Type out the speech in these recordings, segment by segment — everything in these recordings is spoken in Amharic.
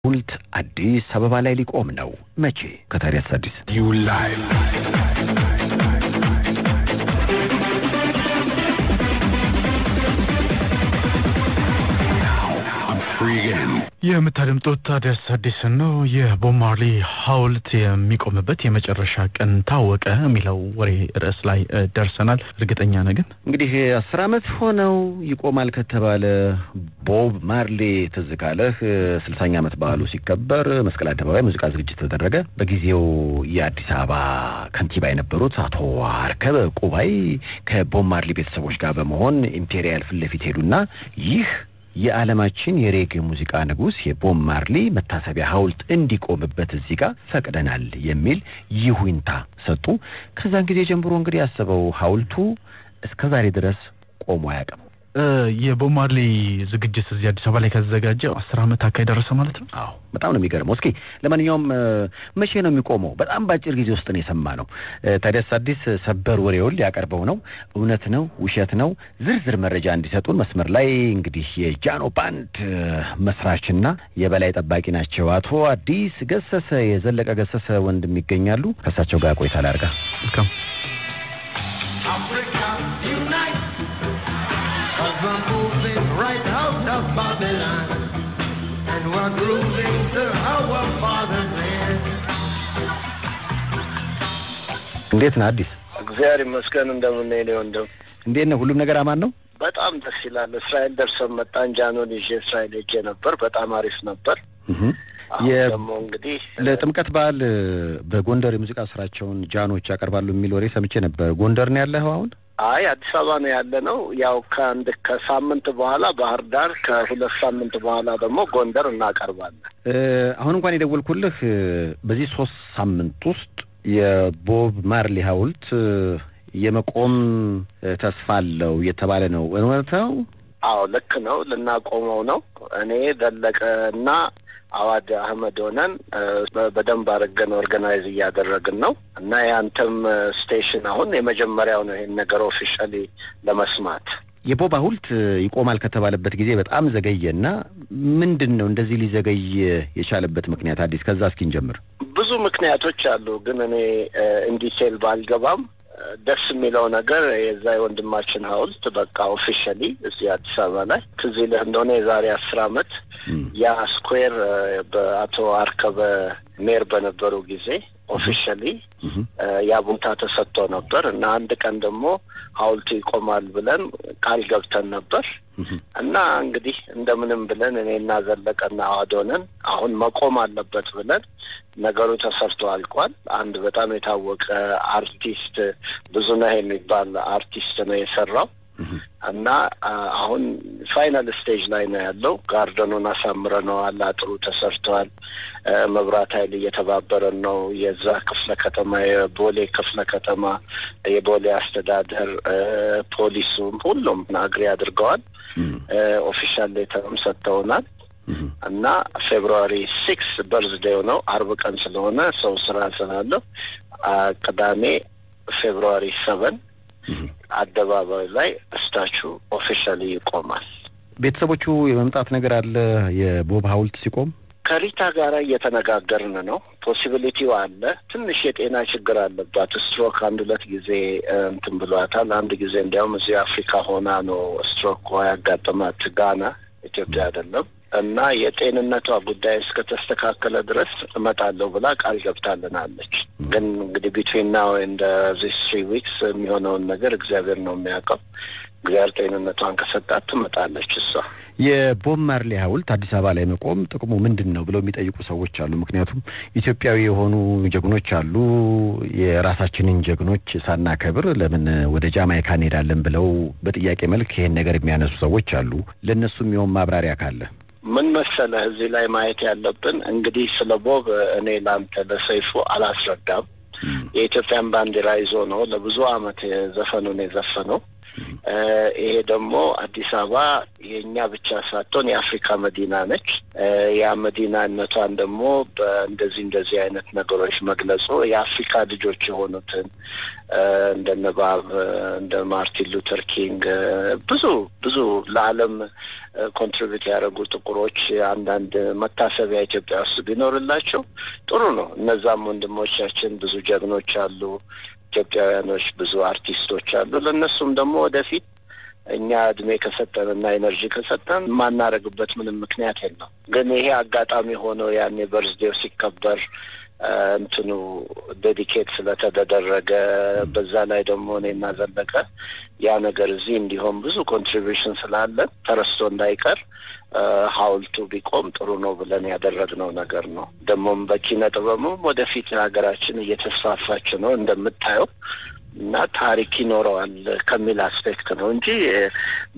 ሁልት አዲስ አበባ ላይ ሊቆም ነው መቼ ከታዲያስ አዲስ you live የምታደምጡት ታዲያስ አዲስ ነው። የቦብ ማርሊ ሐውልት የሚቆምበት የመጨረሻ ቀን ታወቀ የሚለው ወሬ ርዕስ ላይ ደርሰናል። እርግጠኛ ነን ግን እንግዲህ 10 ዓመት ሆነው ይቆማል ከተባለ ቦብ ማርሊ ተዝካለህ 60ኛ ዓመት በዓሉ ሲከበር መስቀል አደባባይ ሙዚቃ ዝግጅት ተደረገ። በጊዜው የአዲስ አበባ ከንቲባ የነበሩት አቶ አርከበ ቁባይ ከቦብ ማርሊ ቤተሰቦች ጋር በመሆን ኢምፔሪያል ፊት ለፊት ሄዱና ይህ የዓለማችን የሬጌ ሙዚቃ ንጉስ የቦብ ማርሊ መታሰቢያ ሐውልት እንዲቆምበት እዚህ ጋር ፈቅደናል የሚል ይሁንታ ሰጡ። ከዛን ጊዜ ጀምሮ እንግዲህ ያሰበው ሐውልቱ እስከዛሬ ድረስ ቆሞ አያውቅም። የቦብ ማርሊ ዝግጅት እዚህ አዲስ አበባ ላይ ከተዘጋጀ 10 ዓመት አካባቢ ደረሰ ማለት ነው። አዎ በጣም ነው የሚገርመው። እስኪ ለማንኛውም መቼ ነው የሚቆመው? በጣም ባጭር ጊዜ ውስጥ ነው የሰማነው። ታዲያስ አዲስ ሰበር ወሬውን ሊያቀርበው ነው። እውነት ነው ውሸት ነው? ዝርዝር መረጃ እንዲሰጡን መስመር ላይ እንግዲህ የጃኖ ባንድ መስራችና የበላይ ጠባቂ ናቸው አቶ አዲስ ገሰሰ የዘለቀ ገሰሰ ወንድም ይገኛሉ። ከሳቸው ጋር ቆይታ ላድርጋ። መልካም We're moving right out of Babylon, and we're grooving to our father's land. እንዴት ነህ አዲስ? እግዚአብሔር ይመስገን። እንደምን ነህ ወንድም? እንዴት ነው? ሁሉም ነገር አማን ነው? በጣም ደስ ይላል። እስራኤል ደርሰን መጣን። ጃኖን ይዤ እስራኤል ሄጄ ነበር። በጣም አሪፍ ነበር። ደግሞ እንግዲህ ለጥምቀት በዓል በጎንደር የሙዚቃ ስራቸውን ጃኖች ያቀርባሉ የሚል ወሬ ሰምቼ ነበር። ጎንደር ነው ያለኸው አሁን? አይ አዲስ አበባ ነው ያለነው። ያው ከሳምንት በኋላ ባህር ዳር፣ ከሁለት ሳምንት በኋላ ደግሞ ጎንደር እናቀርባለን። አሁን እንኳን የደወልኩልህ በዚህ 3 ሳምንት ውስጥ የቦብ ማርሊ ሐውልት የመቆም ተስፋ አለው የተባለ ነው። እውነት ነው? አዎ ልክ ነው። ልናቆመው ነው። እኔ ደለቀና አዋድ አህመድ ሆነን በደንብ አድርገን ኦርጋናይዝ እያደረግን ነው እና ያንተም ስቴሽን አሁን የመጀመሪያው ነው ይሄን ነገር ኦፊሻሊ ለመስማት። የቦብ ሐውልት ይቆማል ከተባለበት ጊዜ በጣም ዘገየና ምንድነው እንደዚህ ሊዘገይ የቻለበት ምክንያት? አዲስ ከዛ እስኪ እንጀምር። ብዙ ምክንያቶች አሉ፣ ግን እኔ ኢንዲቴል ባልገባም ደስ የሚለው ነገር የዛ ወንድማችን ሐውልት በቃ ኦፊሻሊ እዚህ አዲስ አበባ ላይ ትዝ ይልህ እንደሆነ የዛሬ 10 ዓመት ያ ስኩዌር በአቶ አርከበ ሜር በነበሩ ጊዜ ኦፊሻሊ ያ ቦታ ተሰጥቶ ነበር እና አንድ ቀን ደግሞ ሐውልቱ ይቆማል ብለን ቃል ገብተን ነበር እና እንግዲህ እንደምንም ብለን እኔና ዘለቀና አዋዶነን አሁን መቆም አለበት ብለን ነገሩ ተሰርቶ አልቋል። አንድ በጣም የታወቀ አርቲስት ብዙነህ የሚባል አርቲስት ነው የሰራው እና አሁን ፋይናል ስቴጅ ላይ ነው ያለው። ጋርደኑን አሳምረነዋል፣ አጥሩ ተሰርቷል፣ መብራት ኃይል እየተባበረን ነው። የዛ ክፍለ ከተማ የቦሌ ክፍለ ከተማ የቦሌ አስተዳደር ፖሊሱም ሁሉም አግሪ አድርገዋል። ኦፊሻል ሌተርም ሰጥተውናል እና ፌብሩዋሪ 6 በርዝዴው ነው። አርብ ቀን ስለሆነ ሰው ስራ ስላለው ቅዳሜ ፌብሩዋሪ 7 አደባባይ ላይ ስታቹ ኦፊሻሊ ይቆማል። ቤተሰቦቹ የመምጣት ነገር አለ የቦብ ሐውልት ሲቆም? ከሪታ ጋር እየተነጋገርን ነው። ፖሲቢሊቲው አለ። ትንሽ የጤና ችግር አለባት። ስትሮክ 1-2 ጊዜ እንትን ብሏታል። አንድ ጊዜ እንዲያውም እዚህ አፍሪካ ሆና ነው ስትሮክ ያጋጠማት፣ ጋና ኢትዮጵያ አይደለም። እና የጤንነቷ ጉዳይ እስከተስተካከለ ድረስ እመጣለሁ ብላ ቃል ገብታልናለች። ግን እንግዲህ ቢትዊን ናው ኤንድ ዚስ 3 ዊክስ የሚሆነውን ነገር እግዚአብሔር ነው የሚያውቀው። እግዚአብሔር ጤንነቷን ከሰጣት ትመጣለች እሷ። የቦብ ማርሊ ሐውልት አዲስ አበባ ላይ መቆም ጥቅሙ ምንድነው ብለው የሚጠይቁ ሰዎች አሉ። ምክንያቱም ኢትዮጵያዊ የሆኑ ጀግኖች አሉ። የራሳችንን ጀግኖች ሳናከብር ለምን ወደ ጃማይካ እንሄዳለን ብለው በጥያቄ መልክ ይሄን ነገር የሚያነሱ ሰዎች አሉ። ለነሱም ይሁን ማብራሪያ ካለ ምን መሰለህ እዚህ ላይ ማየት ያለብን እንግዲህ ስለ ቦብ እኔ ላንተ ለሰይፉ አላስረዳም። የኢትዮጵያን ባንዲራ ይዞ ነው ለብዙ አመት ዘፈኑን የዘፈነው። ይሄ ደግሞ አዲስ አበባ የኛ ብቻ ሳትሆን የአፍሪካ መዲና ነች። ያ መዲናነቷን ደግሞ በእንደዚህ አይነት ነገሮች መግለጹ የአፍሪካ ልጆች የሆኑትን እንደነ ባብ እንደ ማርቲን ሉተር ኪንግ ብዙ ለዓለም ኮንትሪቢዩት ያደረጉ ጥቁሮች አንዳንድ መታሰቢያ ኢትዮጵያ ውስጥ ቢኖርላቸው ጥሩ ነው። እነዛም ወንድሞቻችን ብዙ ጀግኖች አሉ፣ ኢትዮጵያውያኖች ብዙ አርቲስቶች አሉ። ለእነሱም ደግሞ ወደፊት እኛ እድሜ ከሰጠንና ኤነርጂ ከሰጠን የማናረግበት ምንም ምክንያት የለም። ግን ይሄ አጋጣሚ ሆኖ ያኔ በርዝዴው ሲከበር እንትኑ ዴዲኬት ስለተደረገ በዛ ላይ ደግሞ እኔና ዘለቀ ያ ነገር እዚህ እንዲሆን ብዙ ኮንትሪቢዩሽን ስላለን ተረስቶ እንዳይቀር ሐውልቱ ቢቆም ጥሩ ነው ብለን ያደረግነው ነገር ነው። ደግሞም በኪነ ጥበብም ወደፊት ሀገራችን እየተስፋፋች ነው እንደምታየው እና ታሪክ ይኖረዋል ከሚል አስፔክት ነው እንጂ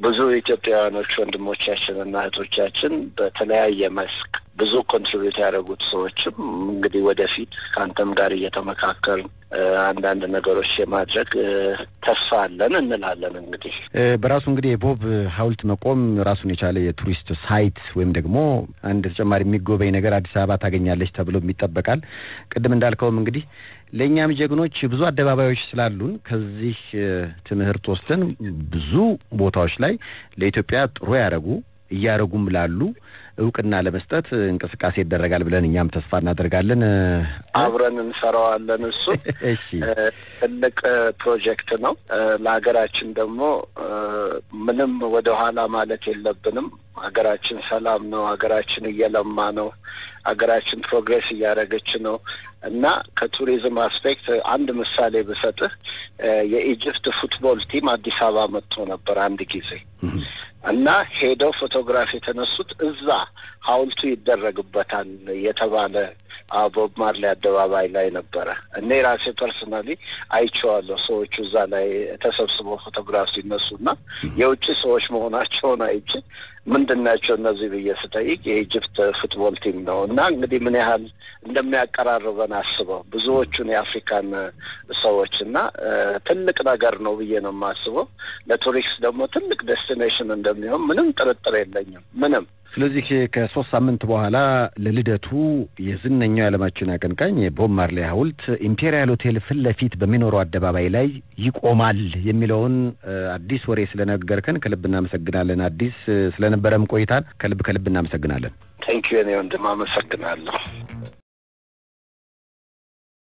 ብዙ ኢትዮጵያውያኖች ወንድሞቻችን እና እህቶቻችን በተለያየ መስክ ብዙ ኮንትሪቢዩት ያደረጉት ሰዎችም እንግዲህ ወደፊት ከአንተም ጋር እየተመካከርን አንዳንድ ነገሮች የማድረግ ተስፋ አለን እንላለን። እንግዲህ በራሱ እንግዲህ የቦብ ሐውልት መቆም ራሱን የቻለ የቱሪስት ሳይት ወይም ደግሞ አንድ ተጨማሪ የሚጎበኝ ነገር አዲስ አበባ ታገኛለች ተብሎ ይጠበቃል። ቅድም እንዳልከውም እንግዲህ ለኛም ጀግኖች ብዙ አደባባዮች ስላሉን ከዚህ ትምህርት ወስደን ብዙ ቦታዎች ላይ ለኢትዮጵያ ጥሩ እያረጉም ላሉ እውቅና ለመስጠት እንቅስቃሴ ይደረጋል ብለን እኛም ተስፋ እናደርጋለን። አብረን እንሰራዋለን። እሱ ትልቅ ፕሮጀክት ነው። ለሀገራችን ደግሞ ምንም ወደ ኋላ ማለት የለብንም። ሀገራችን ሰላም ነው። ሀገራችን እየለማ ነው። ሀገራችን ፕሮግሬስ እያደረገች ነው እና ከቱሪዝም አስፔክት አንድ ምሳሌ ብሰጥህ የኢጅፕት ፉትቦል ቲም አዲስ አበባ መጥቶ ነበር አንድ ጊዜ እና ሄደው ፎቶግራፍ የተነሱት እዛ ሐውልቱ ይደረግበታል የተባለ ቦብ ማርሌ አደባባይ ላይ ነበረ። እኔ ራሴ ፐርሰናሊ አይቼዋለሁ። ሰዎቹ እዛ ላይ ተሰብስበው ፎቶግራፍ ሲነሱና የውጭ ሰዎች መሆናቸውን አይቼ ምንድናቸው እነዚህ ብዬ ስጠይቅ የኢጅፕት ፉትቦል ቲም ነው እና እንግዲህ ምን ያህል እንደሚያቀራርበን አስበው ብዙዎቹን የአፍሪካን ሰዎች እና ትልቅ ነገር ነው ብዬ ነው የማስበው። ለቱሪስት ደግሞ ትልቅ ዴስቲኔሽን እንደሚሆን ምንም ጥርጥር የለኝም ምንም። ስለዚህ ከ3 ሳምንት በኋላ ለልደቱ የዝነኛው የዓለማችን አቀንቃኝ የቦብ ማርሌ ሐውልት ኢምፔሪያል ሆቴል ፊት ለፊት በሚኖረው አደባባይ ላይ ይቆማል የሚለውን አዲስ ወሬ ስለነገርከን ከልብ እናመሰግናለን። አዲስ ስለነበረም ቆይታን ከልብ እናመሰግናለን። ታንክ ዩ። እኔ ወንድም አመሰግናለሁ።